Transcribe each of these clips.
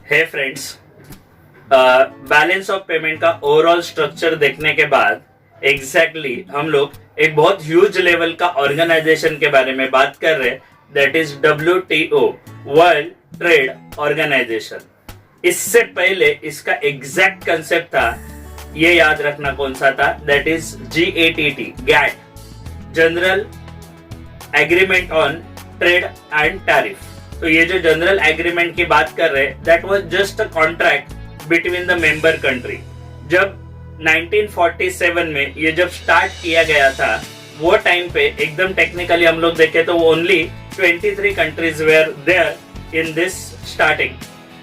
है friends, balance of payment का overall structure देखने के बाद एग्जैक्टली हम लोग एक बहुत ह्यूज लेवल का ऑर्गेनाइजेशन के बारे में बात कर रहे हैं, that is WTO, world trade organisation. इससे पहले इसका एग्जैक्ट कंसेप्ट था, ये याद रखना कौन सा था, that is GATT, GATT, general agreement on trade and tariff. तो ये जो जनरल एग्रीमेंट की बात कर रहे हैं, that was just a contract between the member country. जब 1947 में ये जब स्टार्ट किया गया था, वो टाइम पे एकदम टेक्निकली हम लोग देखें तो only 23 countries were there in this starting.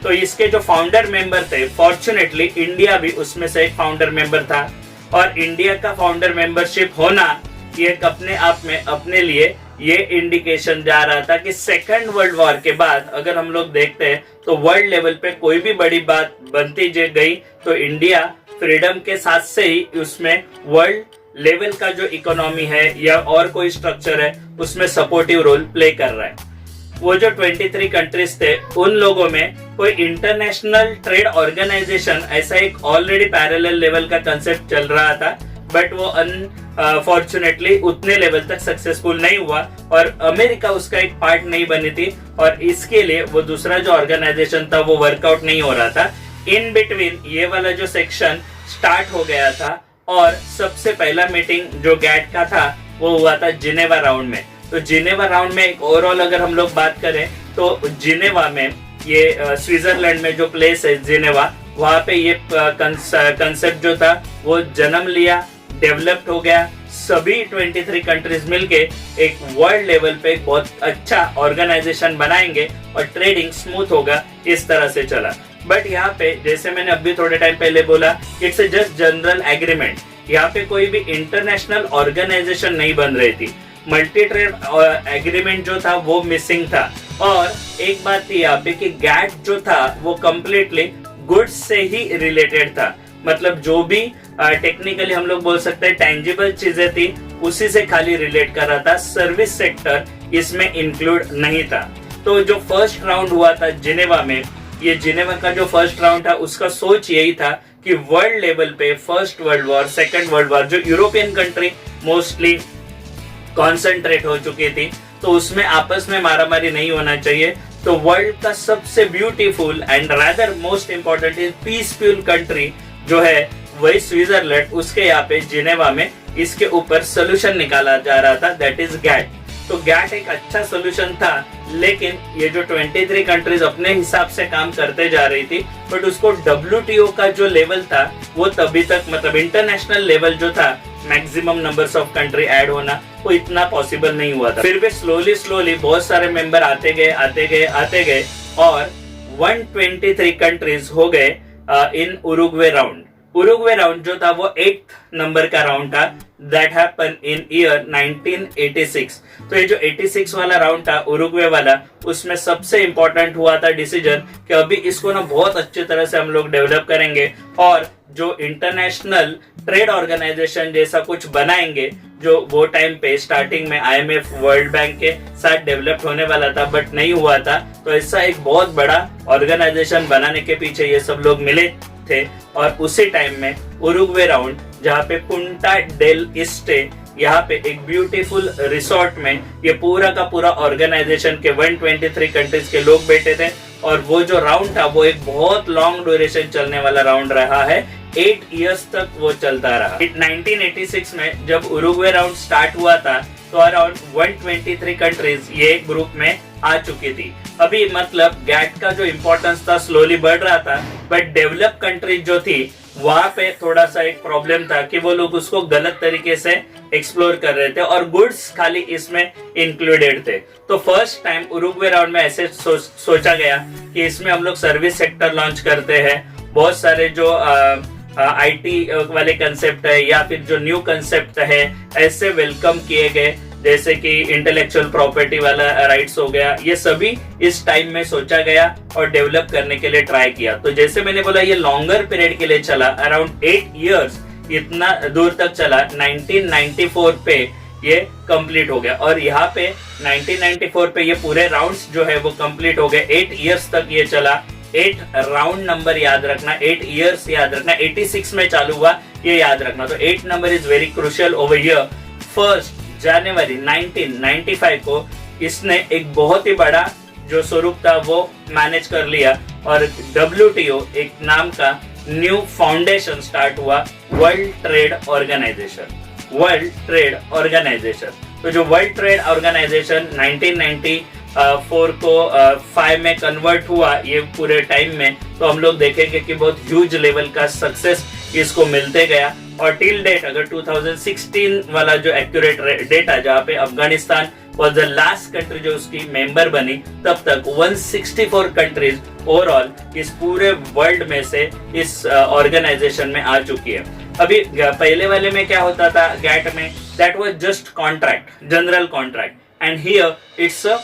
तो इसके जो फाउंडर मेंबर थे, फॉर्चुनेटली इंडिया भी उसमें से एक फाउंडर मेंबर था, और इंडिया का फाउंडर मेंबरशिप होना ये अपने आप में अपने लिए ये इंडिकेशन जा रहा था कि सेकेंड वर्ल्ड वॉर के बाद अगर हम लोग देखते हैं तो वर्ल्ड लेवल पे कोई भी बड़ी बात बनती गई तो इंडिया फ्रीडम के साथ से ही उसमें वर्ल्ड लेवल का जो इकोनॉमी है या और कोई स्ट्रक्चर है उसमें सपोर्टिव रोल प्ले कर रहा है। वो जो 23 कंट्रीज थे, उन लोगों में कोई इंटरनेशनल ट्रेड ऑर्गेनाइजेशन ऐसा एक ऑलरेडी पैरेलल लेवल का कंसेप्ट चल रहा था, बट वो अनफॉर्चुनेटली उतने लेवल तक सक्सेसफुल नहीं हुआ और अमेरिका उसका एक पार्ट नहीं बनी थी, और इसके लिए वो दूसरा जो ऑर्गेनाइजेशन था वो वर्कआउट नहीं हो रहा था। इन बिटवीन ये वाला जो सेक्शन स्टार्ट हो गया था, और सबसे पहला मीटिंग जो गैट का था वो हुआ था जिनेवा राउंड में। तो जिनेवा राउंड में एक ओवरऑल अगर हम लोग बात करें तो जिनेवा में ये स्विट्जरलैंड में जो प्लेस है जिनेवा, वहां पे ये कंसेप्ट जो था वो जन्म लिया, डेवलप्ड हो गया। सभी 23 कंट्रीज मिलके एक वर्ल्ड लेवल पे एक बहुत अच्छा ऑर्गेनाइजेशन बनाएंगे और ट्रेडिंग स्मूथ होगा, इस तरह से चला। बट यहाँ पे जैसे मैंने अभी थोड़े टाइम पहले बोला, इट्स जस्ट जनरल एग्रीमेंट। यहाँ पे कोई भी इंटरनेशनल ऑर्गेनाइजेशन नहीं बन रही थी, मल्टी ट्रेड एग्रीमेंट जो था वो मिसिंग था। और एक बात थी यहाँ पे कि गैट जो था वो कम्प्लीटली गुड्स से ही रिलेटेड था, मतलब जो भी टेक्निकली हम लोग बोल सकते हैं टेंजिबल चीजें थी उसी से खाली रिलेट कर रहा था, सर्विस सेक्टर इसमें इंक्लूड नहीं था। तो जो फर्स्ट राउंड हुआ था जिनेवा में, ये जिनेवा का जो फर्स्ट राउंड था उसका सोच यही था कि वर्ल्ड लेवल पे first world war, second world war, जो यूरोपियन कंट्री मोस्टली कॉन्सेंट्रेट हो चुकी थी, तो उसमें आपस में मारामारी नहीं होना चाहिए। तो वर्ल्ड का सबसे beautiful and rather most important is peaceful country जो है वही स्विट्जरलैंड, उसके यहाँ पे जिनेवा में इसके ऊपर सोल्यूशन निकाला जा रहा था, दैट इज गैट। तो गैट एक अच्छा सोल्यूशन था, लेकिन ये जो 23 कंट्रीज अपने हिसाब से काम करते जा रही थी, बट उसको WTO का जो लेवल था वो तभी तक, मतलब इंटरनेशनल लेवल जो था, maximum numbers of country add होना वो इतना पॉसिबल नहीं हुआ था। फिर भी स्लोली बहुत सारे मेंबर आते गए और 123 कंट्रीज हो गए इन उरुग्वे राउंड। उरुग्वे राउंड जो था वो 8th नंबर का राउंड था, दैट हैपन इन ईयर 1986। तो ये जो 86 वाला राउंड था उरुग्वे वाला, उसमें सबसे इंपॉर्टेंट हुआ था डिसीजन कि अभी इसको ना बहुत अच्छी तरह से हम लोग डेवलप करेंगे और जो इंटरनेशनल ट्रेड ऑर्गेनाइजेशन जैसा कुछ बनाएंगे, जो वो टाइम पे स्टार्टिंग में IMF, वर्ल्ड बैंक के साथ डेवलप होने वाला था बट नहीं हुआ था। तो ऐसा एक बहुत बड़ा ऑर्गेनाइजेशन बनाने के पीछे ये सब लोग मिले थे, और उसी टाइम में उरुग्वे राउंड, जहाँ पे पुंटा डेल इस्टे, यहाँ पे एक ब्यूटीफुल रिसोर्ट में ये पूरा का पूरा ऑर्गेनाइजेशन के 123 कंट्रीज के लोग बैठे थे, और वो जो राउंड था वो एक बहुत लॉन्ग ड्यूरेशन चलने वाला राउंड रहा है, 8 इयर्स तक वो चलता रहा। 1986 में जब उरुग्वे राउंड स्टार्ट हुआ था तो अराउंड 123 कंट्रीज ये ग्रुप में आ चुकी थी। अभी मतलब गैट का जो इम्पोर्टेंस था स्लोली बढ़ रहा था, बट डेवलप कंट्रीज जो थी वहां पे थोड़ा सा एक प्रॉब्लम था कि वो लोग उसको गलत तरीके से एक्सप्लोर कर रहे थे और गुड्स खाली इसमें इंक्लूडेड थे। तो फर्स्ट टाइम उरुग्वे राउंड में ऐसे सोचा गया कि इसमें हम लोग सर्विस सेक्टर लॉन्च करते हैं, बहुत सारे जो IT वाले कंसेप्ट है या फिर जो न्यू कंसेप्ट है ऐसे वेलकम किए गए, जैसे कि इंटेलेक्चुअल प्रॉपर्टी वाला राइट्स हो गया, ये सभी इस टाइम में सोचा गया और डेवलप करने के लिए ट्राई किया। तो जैसे मैंने बोला ये लॉन्गर पीरियड के लिए चला, अराउंड 8 इयर्स इतना दूर तक चला। 1994 पे ये कंप्लीट हो गया और यहाँ पे 1994 पे ये पूरे राउंड्स जो है वो कंप्लीट हो गए। 8 इयर्स तक ये चला 8 राउंड नंबर याद रखना, 8 इयर्स याद रखना, 86 में चालू हुआ ये याद रखना। तो 8 number is very crucial over here. 1 जनवरी 1995 को इसने एक बहुत ही बड़ा जो स्वरूप था वो मैनेज कर लिया और WTO एक नाम का न्यू फाउंडेशन स्टार्ट हुआ, world trade organisation. World trade organisation, तो जो वर्ल्ड ट्रेड ऑर्गेनाइजेशन 1994 को 5 में कन्वर्ट हुआ, ये पूरे टाइम में तो हम लोग देखेंगे कि बहुत ह्यूज लेवल का सक्सेस इसको मिलते गया। और टिल डेट अगर 2016 वाला जो एक्यूरेट डेटा जहाँ पे Afghanistan was the last country जो उसकी मेंबर बनी, तब तक 164 कंट्रीज ओवरऑल इस पूरे वर्ल्ड में से इस ऑर्गेनाइजेशन में आ चुकी है। अभी पहले वाले में क्या होता था गैट में, that was just contract, general contract, and here it's a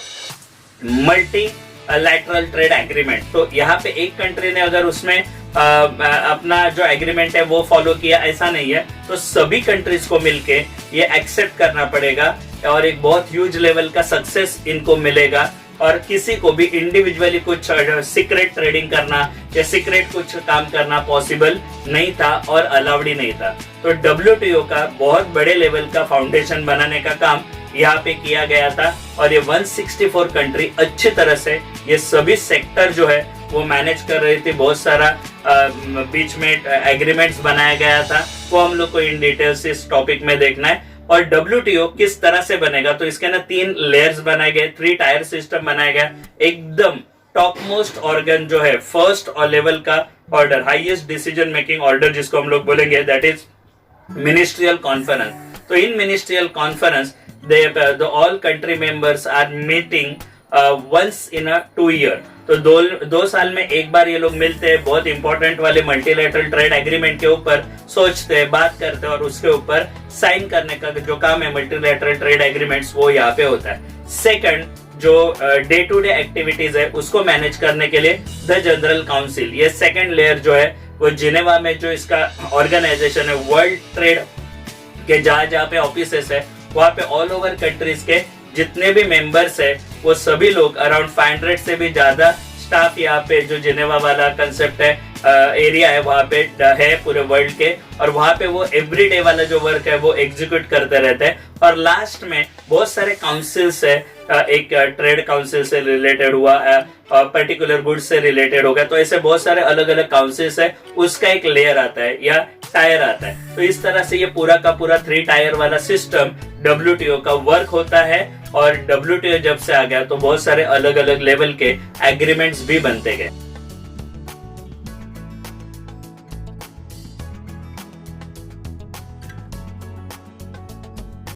multi lateral trade agreement. तो यहाँ पे एक कंट्री ने अगर उसमें अपना जो एग्रीमेंट है वो फॉलो किया, ऐसा नहीं है, तो सभी कंट्रीज को मिलके ये एक्सेप्ट करना पड़ेगा और एक बहुत ह्यूज लेवल का सक्सेस इनको मिलेगा। और किसी को भी इंडिविजुअली कुछ सीक्रेट ट्रेडिंग करना या सीक्रेट कुछ काम करना पॉसिबल नहीं था और अलाउड ही नहीं था। तो WTO का बहुत बड़े लेवल का फाउंडेशन बनाने का काम यहाँ पे किया गया था और ये 164 कंट्री अच्छी तरह से ये सभी सेक्टर जो है वो मैनेज कर रही थी। बहुत सारा बीच में एग्रीमेंट्स बनाया गया था, वो हम लोग को इन डिटेल्स इस टॉपिक में देखना है। और WTO किस तरह से बनेगा, तो इसके ना 3 लेयर्स बनाए गए, 3 टायर सिस्टम बनाया गया। एकदम टॉप मोस्ट ऑर्गन जो है, फर्स्ट और लेवल का order, highest decision making order जिसको हम लोग बोलेंगे, दैट इज मिनिस्ट्रियल कॉन्फ्रेंस। तो in ministerial conference the all country members are meeting once in a 2 year। तो दो साल में एक बार ये लोग मिलते हैं, बहुत इंपॉर्टेंट वाले मल्टीलैटरल ट्रेड एग्रीमेंट के ऊपर सोचते हैं, बात करते हैं और उसके ऊपर साइन करने का जो काम है मल्टीलैटरल ट्रेड एग्रीमेंट्स वो यहाँ पे होता है। सेकंड, जो डे टू डे एक्टिविटीज है उसको मैनेज करने के लिए द जनरल काउंसिल, ये सेकंड लेयर जो है वो जिनेवा में जो इसका ऑर्गेनाइजेशन है, वर्ल्ड ट्रेड के जहाँ पे ऑफिसेस है वहाँ पे ऑल ओवर कंट्रीज के जितने भी मेंबर्स है वो सभी लोग, अराउंड 500 से भी ज्यादा स्टाफ यहाँ पे जो जिनेवा वाला कंसेप्ट है, एरिया है वहाँ पे है पूरे वर्ल्ड के, और वहाँ पे वो एवरीडे वाला जो वर्क है वो एग्जीक्यूट करते रहते हैं। और लास्ट में बहुत सारे काउंसिल्स है, एक ट्रेड काउंसिल से रिलेटेड हुआ, पर्टिकुलर गुड्स से रिलेटेड हो गया, तो ऐसे बहुत सारे अलग अलग काउंसिल्स है, उसका एक लेयर आता है या टायर आता है। तो इस तरह से ये पूरा का पूरा 3 टायर वाला सिस्टम WTO का वर्क होता है। और WTO जब से आ गया तो बहुत सारे अलग अलग लेवल के एग्रीमेंट्स भी बनते गए।